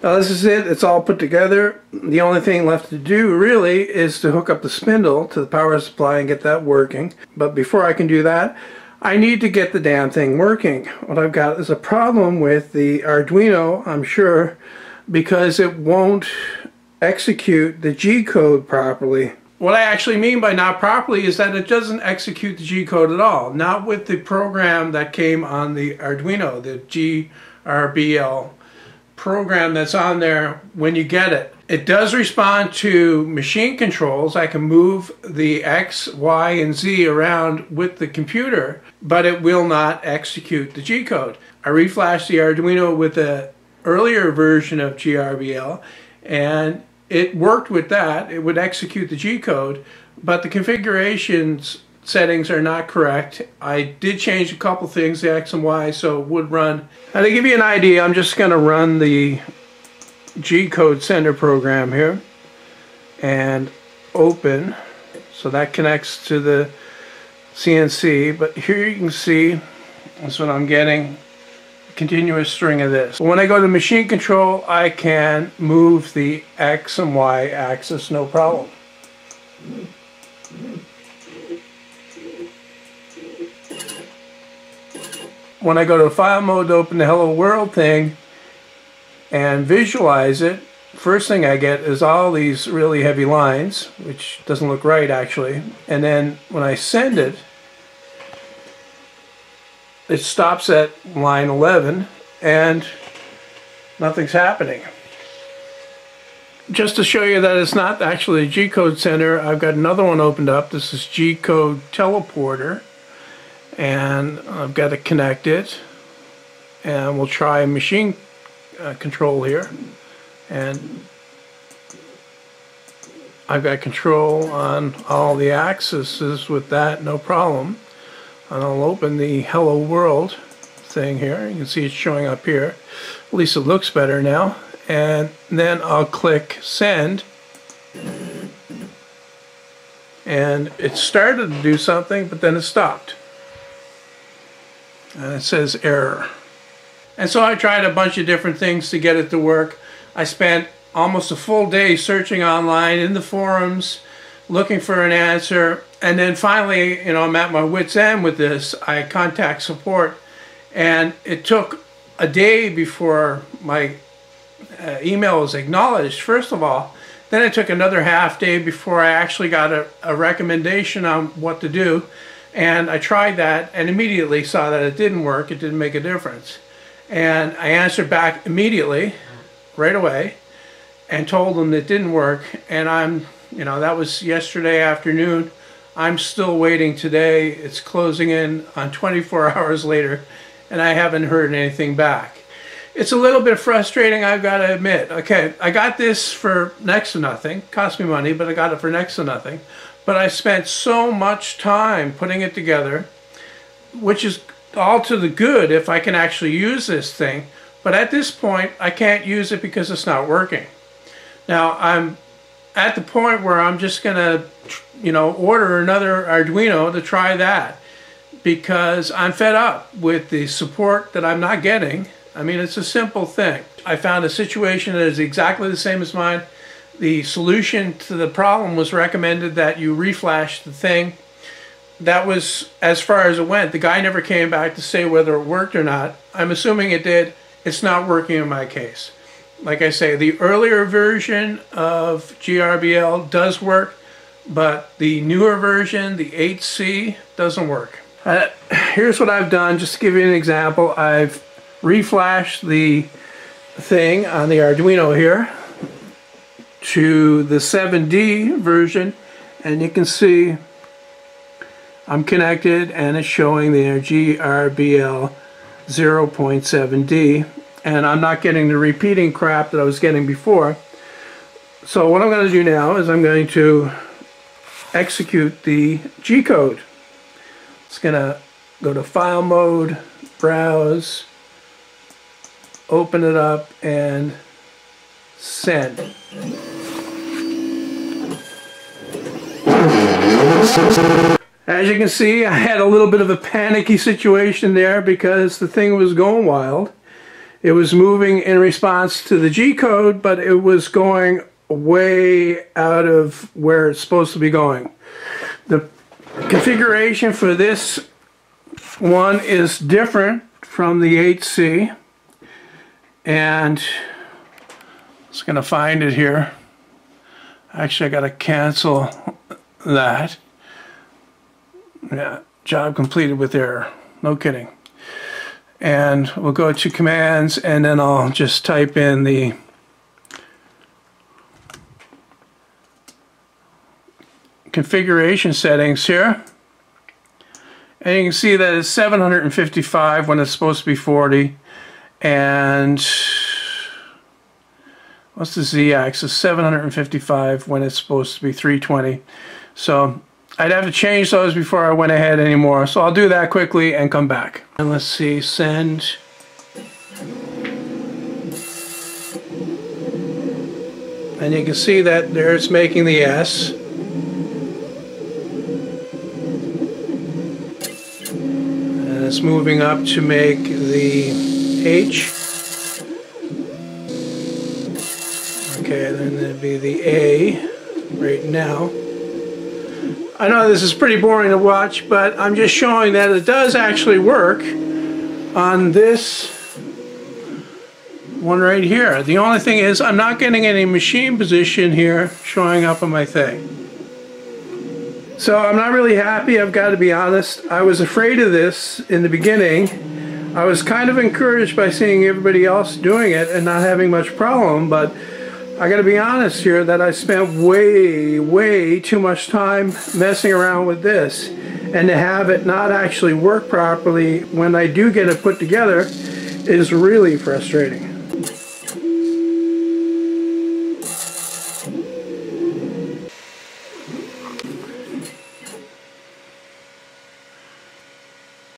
Now this is it. It's all put together. The only thing left to do really is to hook up the spindle to the power supply and get that working. But before I can do that, I need to get the damn thing working. What I've got is a problem with the Arduino, I'm sure, because it won't execute the G code properly. What I actually mean by not properly is that it doesn't execute the G code at all. Not with the program that came on the Arduino, the GRBL program that's on there when you get it. It does respond to machine controls. I can move the X, Y, and Z around with the computer, but it will not execute the G code. I reflashed the Arduino with an earlier version of GRBL, and it worked with that. It would execute the G code, but the configurations settings are not correct. I did change a couple things, the X and Y, so it would run. Now to give you an idea, I'm just going to run the G code sender program here and open. So that connects to the CNC, but here you can see that's what I'm getting. Continuous string of this. When I go to machine control, I can move the X and Y axis no problem. When I go to file mode to open the Hello World thing and visualize it, first thing I get is all these really heavy lines, which doesn't look right actually. And then when I send it, it stops at line 11 and nothing's happening. Just to show you that it's not actually a G-code sender, I've got another one opened up. This is G-code teleporter, and I've got to connect it, and we'll try machine control here, and I've got control on all the axes with that, no problem. And I'll open the Hello World thing here. You can see it's showing up here. At least it looks better now. And then I'll click send. And it started to do something, but then it stopped. And it says error. And so I tried a bunch of different things to get it to work. I spent almost a full day searching online in the forums, looking for an answer, and then finally, you know, I'm at my wit's end with this. I contact support, and it took a day before my email was acknowledged, first of all. Then it took another half day before I actually got a recommendation on what to do, and I tried that and immediately saw that it didn't work. It didn't make a difference. And I answered back immediately, right away, and told them it didn't work. And you know, that was yesterday afternoon. I'm still waiting today. It's closing in on 24 hours later, and I haven't heard anything back. It's a little bit frustrating, I've got to admit. Okay, I got this for next to nothing. Cost me money, but I got it for next to nothing. But I spent so much time putting it together, which is all to the good if I can actually use this thing. But at this point, I can't use it because it's not working. Now, I'm at the point where I'm just going to, you know, order another Arduino to try that, because I'm fed up with the support that I'm not getting. I mean, it's a simple thing. I found a situation that is exactly the same as mine. The solution to the problem was recommended that you reflash the thing. That was as far as it went. The guy never came back to say whether it worked or not. I'm assuming it did. It's not working in my case. Like I say, the earlier version of GRBL does work, but the newer version, the 8C, doesn't work. Here's what I've done, just to give you an example. I've reflashed the thing on the Arduino here to the 7D version, and you can see I'm connected and it's showing the GRBL 0.7D. And I'm not getting the repeating crap that I was getting before. So what I'm going to do now is I'm going to execute the G code. It's going to go to file mode, browse, open it up, and send. As you can see, I had a little bit of a panicky situation there because the thing was going wild. It was moving in response to the G code, but it was going way out of where it's supposed to be going. The configuration for this one is different from the 8C, and I'm just going to find it here. Actually, I got to cancel that. Yeah, job completed with error. No kidding. And we'll go to commands, and then I'll just type in the configuration settings here. And you can see that it's 755 when it's supposed to be 40. And what's the z-axis? 755 when it's supposed to be 320. So I'd have to change those before I went ahead anymore. So I'll do that quickly and come back. And let's see, send. And you can see that there it's making the S. And it's moving up to make the H. Okay, then there'd be the A right now. I know this is pretty boring to watch, but I'm just showing that it does actually work on this one right here. The only thing is I'm not getting any machine position here showing up on my thing. So I'm not really happy, I've got to be honest. I was afraid of this in the beginning. I was kind of encouraged by seeing everybody else doing it and not having much problem, but I gotta be honest here that I spent way too much time messing around with this, and to have it not actually work properly when I do get it put together is really frustrating.